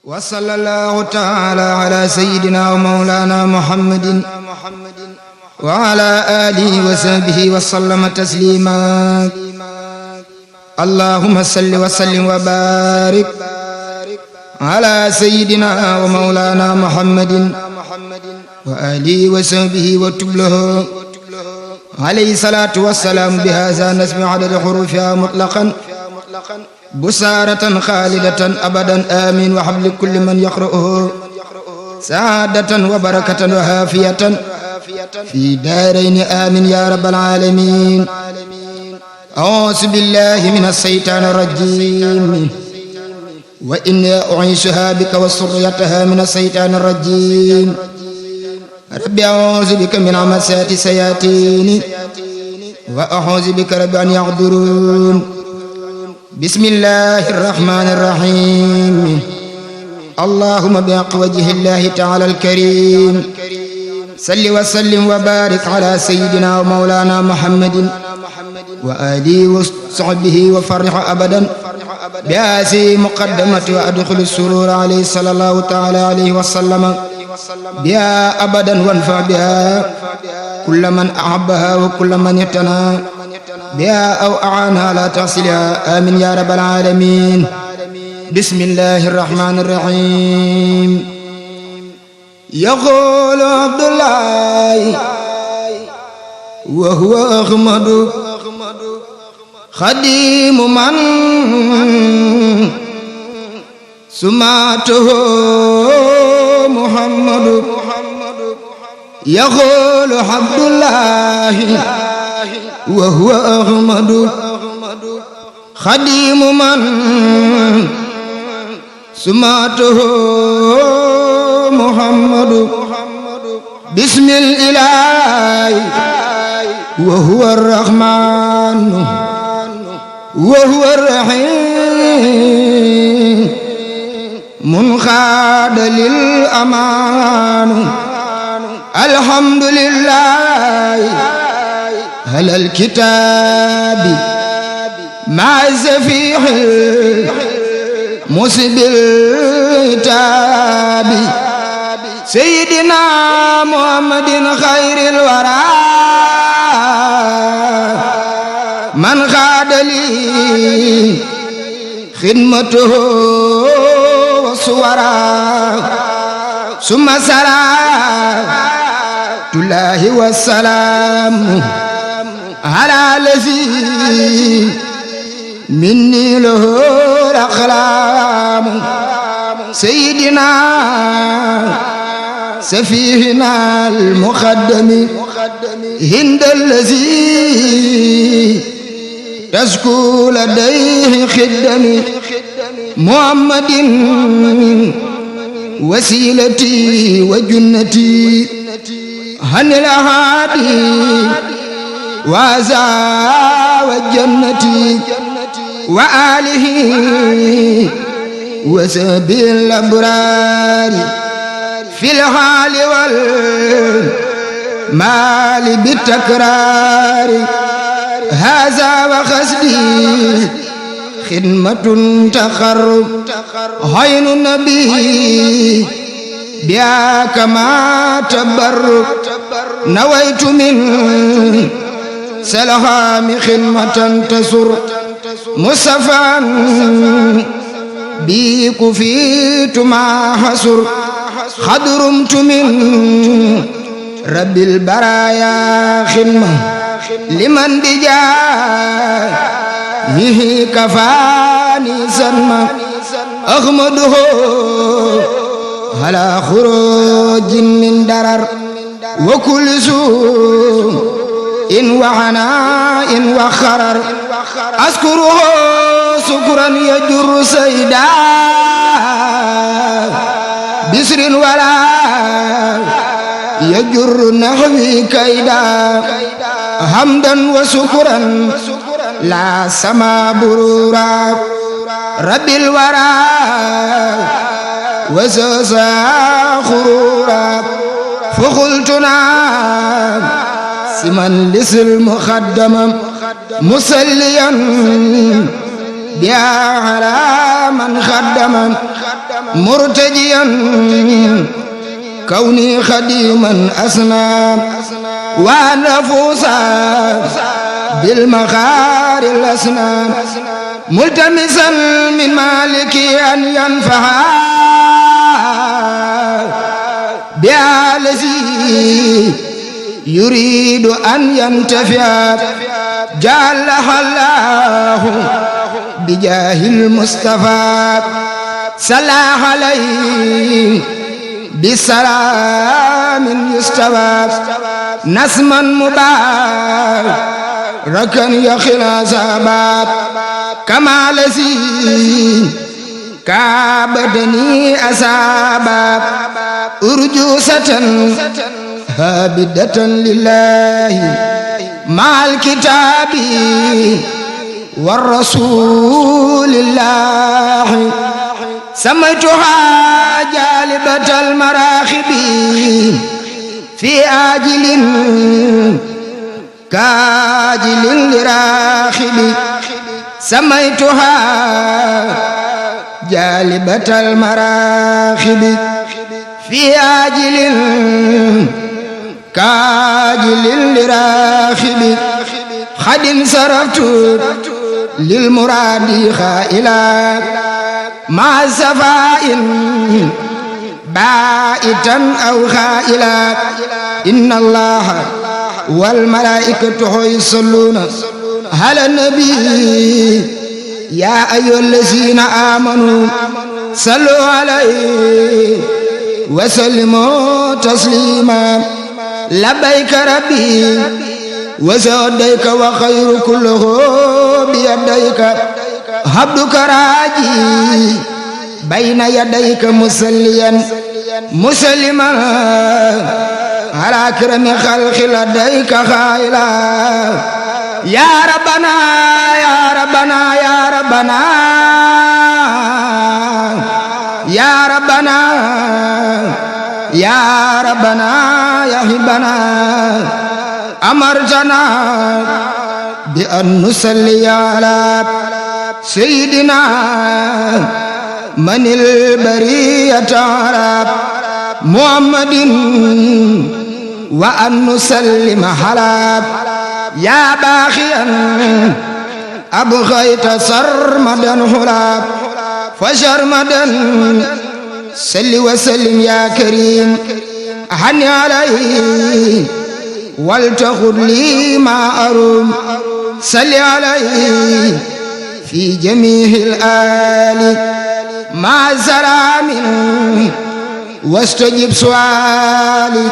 wa sallallahu ta'ala ala sayyidina wa mawlana muhammadin wa ala alihi wa sahbihi wa sallama taslima allahumma salli wa sallim wa barik ala sayyidina wa mawlana muhammadin wa alihi wa sahbihi wa tublahu alayhi salatu wassalam bihaza nasmi adad hurufiha mutlaqan busaratan khalidatan abadan amin wa habli kulli man yaqra'uhu sa'adatan wa barakatan wa hafiyatan fi darain amin ya rabbal alamin. a'udhu billahi minash shaitanir rajim wa inni u'ishuha bika wa surriyataha minash shaitanir rajim. rabbi a'udhu bika min amasati sayatini wa a'udhu bika rabbi an yahdurun. bismillahir rahmanir rahim. allahumma bihaqqi wajhillahi ta'ala al-karim salli wa sallim wa barik ala sayyidina wa mawlana muhammadin wa alihi wa sahbihi wa farrih abadan bi hasi muqaddamati wa adkhil as-surur alayhi sallallahu ta'ala alayhi wa sallama biha abadan wanfa biha kulla man ahabbaha wa kulla man ihtana biha aw a'ana la tahsilha amin ya rabbal alamin. bismillahir rahmanir rahim. yaqulu abdullahi wa huwa ahmadu khadimu man sumatuhu muhammadu. yaqulu abdullahi wa huwa ahmadu khadimu man sumatuhu muhammadu. bismil ilahi wa huwa arrahmanu wa huwa arrahim munqada lil amanu alhamdulillahi على الكتاب مع الزفيح مسبل التاب سيدنا محمد خير الورى من خاد لي خدمته وصورا ثم صلاة الله والسلام على الذي مني له الأقلام سيدنا سفيهنا المقدم هند الذي تزكو لديه خدمي محمد وسيلتي وجنتي هن الأهادي وازا والجنة وآله وسبيل الأبرار في الحال والمال بالتكرار. هذا وخسدي خدمة تخرب عين النبي بها كما تبرك نويت من سلهام خدمة تسر مصطفى بيك فيت ما حسر خضرمت من رب البرايا خدمة لمن بجاهه كفاني سلمى أحمده على خروج من درر وكل سوء إن وعناء وخرر أذكره سكرا يجر سيدا بسر ولا يجر نحوي كيدا حمدا وسكرا لا سما برورا رب الورى وزازا خرورا فقلتنا سمن لسل مخدما مسليا بها على من خدما مرتجيا كوني خديما أسنى ونفوسا بالمخار الأسنى ملتمسا من مالك أن ينفع بالذي يريد أن ينتفع جعلها الله بجاه المصطفى صلى عليه بسلام يستوى نسما مباركا يخلى زباب كما الذي كابدني أسابا أرجوسة هابدة لله مع الكتاب والرسول الله سميتها جالبة المراخب في آجل كاجل لراخب سميتها جالبة المراخب في آجل كاجل لراخب خد انصرفت للمراد خائلا مع سفاء بائتا أو خائلا إن الله والملائكة يصلون على النبي يا أيها الذين آمنوا صلوا عليه وسلموا تسليما لبيك ربي وسعديك وخير كله بيديك عبدك راجي بين يديك مسليا مسلما على كرم خلق لديك خائلا يا ربنا يا ربنا يا ربنا يا ربنا يا ربنا يا هبنا أمرتنا بأن نصلي على سيدنا من البرية على محمد وأن نسلم على يا باخيا أبغيت سرمدا هلا فشرمدا سل وسلم يا كريم أحني عليه ولتخذ لي ما أروم سل عليه في جميع الآل مع سلام واستجب سؤالي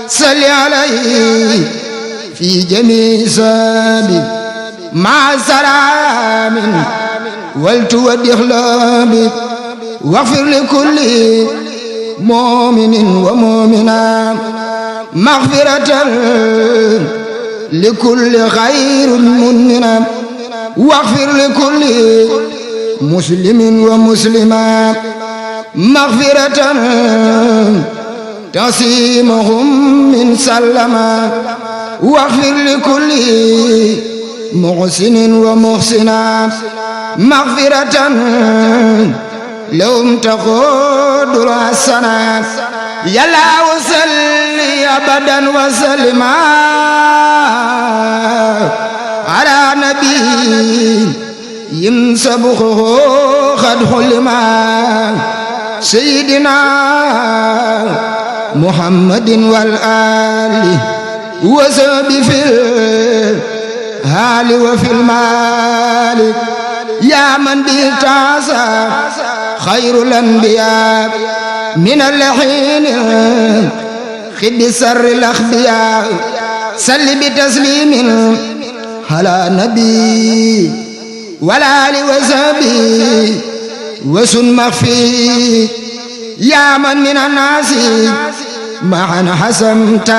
سل عليه في جميع سابي مع سلام ولتودي إخلابي واغفر لكل مؤمن ومؤمنة مغفرة لكل خير مننا واغفر لكل مسلم ومسلمة مغفرة تعصمهم من سلما واغفر لكل محسن ومحسنة مغفرة لهم تقود الحسنات يلا وصلي أبدا وسلما على نبي ينسبه قد حلما سيدنا محمد والآل وسب في الهال وفي المال يا من به تعسى خير الأنبياء من اللحين خد سر الأخبياء سل بتسليم على نبي والآل وسبي وسن مخفي يا من من الناس معا حسمت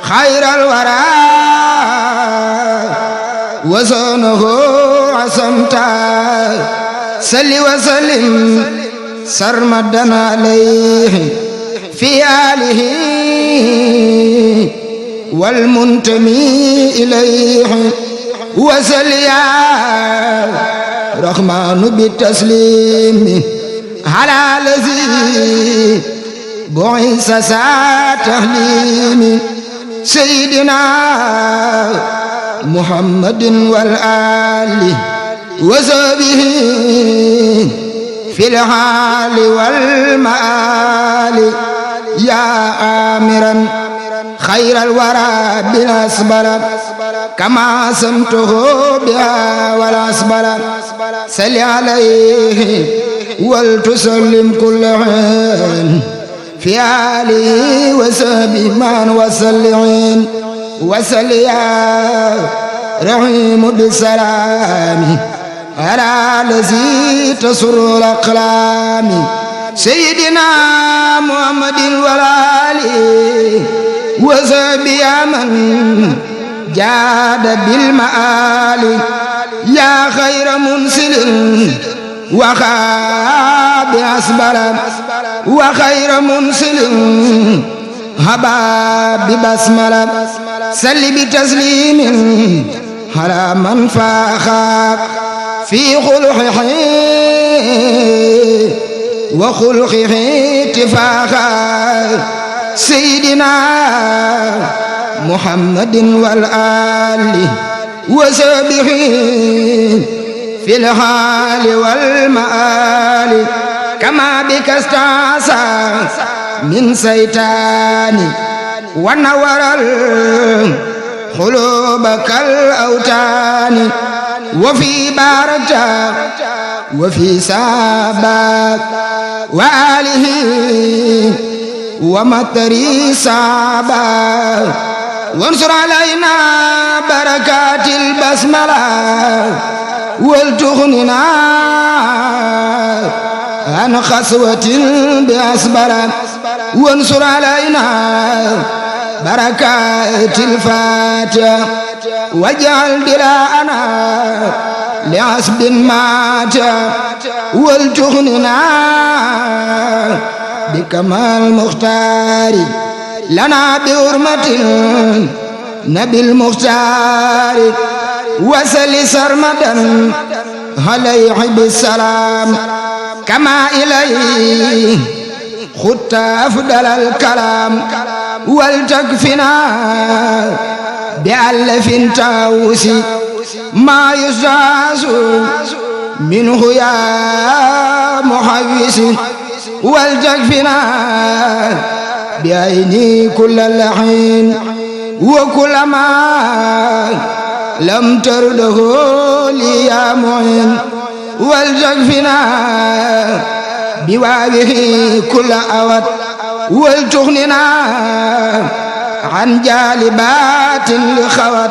خير الورى وزنه عصمت سل وسلم سرمدا عليه في آله والمنتمي إليه وسل يا رحمن بالتسليم على الذي بعث ساعة تهليم سيدنا محمد والآل وصحبه في الحال والمآل يا آمرا خير الورى بالأسبل كما سمته بها والأسبل سل عليه ولتسلم كل حين في آله وصحبه من وسلم وسل يا رحيم بالسلام على الذي تسر الأقلام سيدنا محمد والآل وصحبه من جاد بالمآل يا خير منسل وخاب أسبل وخير منسل هبا ببسملة سل بتسليم على من فاخاك في خلقه وخلقه اتفاقا سيدنا محمد والآل وصحبه في الحال والمآل كما بك استعصى من سيطان ونور القلوب كالأوتان وفي بارتا وفي سابات وآله ومطري سابات وانصر علينا بركات البسملة ولتغننا عن خسوة بأسبلة وانصر علينا بركات الفاتحة واجعل دلاءنا لعصب مات ولتغننا بكمال المختار لنا بحرمة نبي المختار وسل سرمدا عليه بالسلام كما إليه خدت أفضل الكلام ولتكفنا بألف تاوسي ما يزاز منه يا محوس ولتكفنا بعيني كل اللحين وكل ما لم ترده لي يا معين ولتكفنا بوابه كل أوت ولتغننا عن جالبات لخوت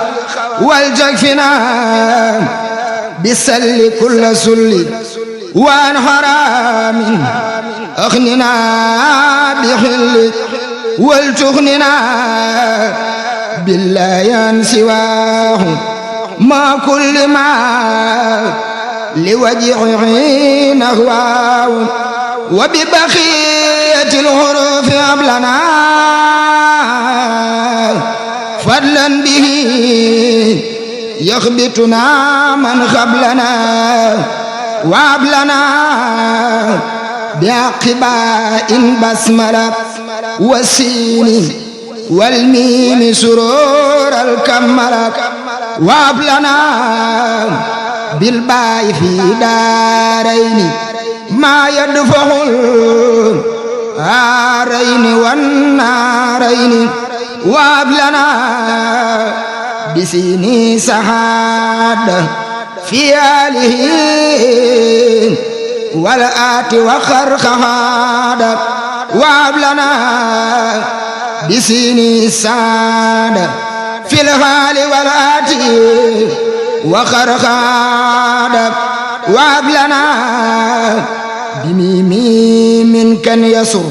ولتكفنا بالسل كل سل وعن حرام أغننا بحل ولتغننا بالله عن سواه ما كل ما لوجهه نهواه وببقية الحروف أبلنا فضلا به يخبتنا من قبلنا وأبلنا بعقباء بسملة والسين والميم سرور الكملة وأبلنا بالباء في دارين ما يدفع الهارين والنارين وأبلنا بسيني سعادة في آله والآت وخرخهاد وأبلنا بسيني سعادة في الحال والآت وخرخهاد وأبلنا بميمي من كان يسر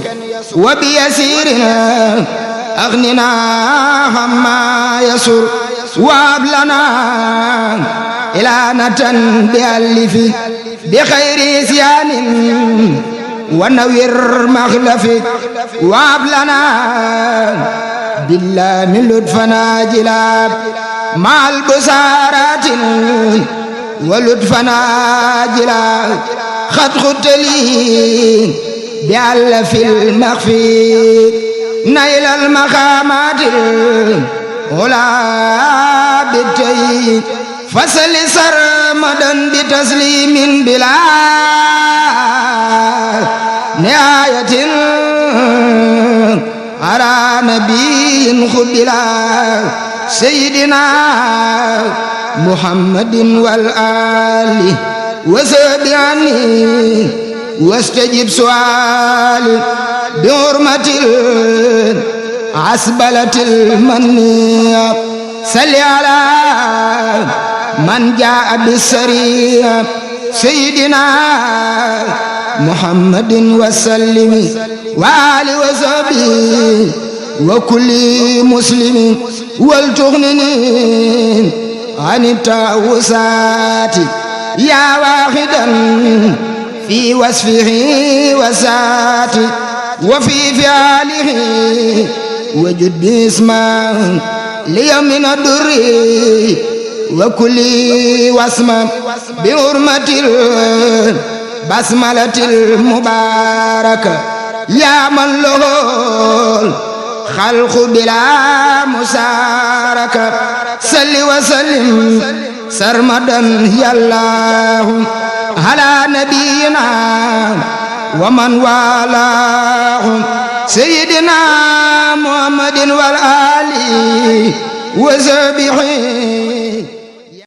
وبيسيرنا أغننا عما يسر وأبلنا إلانة بألف بخير سيان ونوير مخلف وأبلنا بالله من لطفنا جلاب مع البسارات ولطفنا جلاب قد خدت لي بألف المخفي نيل المقامات العلا بالتي فصل سرمدا بتسليم بلا نهاية على نبي خبلا سيدنا محمد والآل وسبعني واستجب سؤالي بحرمة العسبلة المنية صل على من جاء بالسرية سيدنا محمد وسلم وآل وصحبه وكل مسلم ولتغنني عن التعوسات يا واحدا في وصفه وساتي وفي فعاله وجد باسمه ليوم الدر وكل واسم بحرمة البسملة المباركة يا من له خلق بلا مساركة صل وسلم سرمدا يا الله على نبينا ومن والاه سيدنا محمد والآل وصحبه